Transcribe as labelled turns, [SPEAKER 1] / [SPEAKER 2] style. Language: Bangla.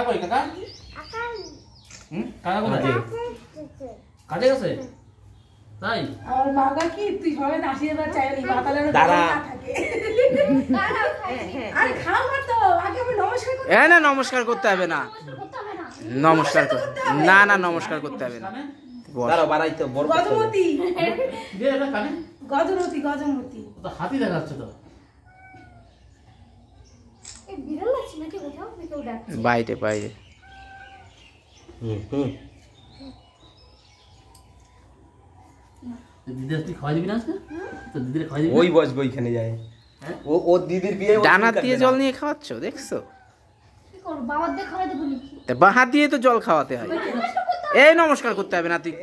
[SPEAKER 1] কই কাকা? কাকা কোথায়? কাজে গেছে? তাই?
[SPEAKER 2] আর বাবা কি তুই সবাই আশীর্বাদ চাইলি মাতালের
[SPEAKER 3] দাঁড়া।
[SPEAKER 2] থাকে। আরে খাও না তো আগে আমি নমস্কার করতে।
[SPEAKER 4] না নমস্কার করতে হবে না, নমস্কার না না নমস্কার করতে হবে না।
[SPEAKER 3] দাঁড়াও বাড়াইতে বড়
[SPEAKER 2] গজমতি
[SPEAKER 1] দে এটা কানে।
[SPEAKER 2] গজমতি
[SPEAKER 1] ও তো হাতি দেখাচ্ছে তো।
[SPEAKER 5] এই বিড়াল লাগছে নাকি কোথাও কেউ ডাকছে
[SPEAKER 4] বাইরে বাইরে।
[SPEAKER 1] দিদির তুই খাওয়াই দিবি না আজকে? তো দিদির খাওয়াই দিবি?
[SPEAKER 3] ওই বসবো ওইখানে যায়। ও দিদির বিয়ে
[SPEAKER 4] ডানা দিয়ে জল নিয়ে খাওয়াচ্ছ দেখছো?
[SPEAKER 5] কি করব বাবার দিয়ে খাওয়াই দেবো নাকি
[SPEAKER 4] তা বাঁ হাত দিয়ে তো জল খাওয়াতে হয়। এই নমস্কার করতে হবে না তুই।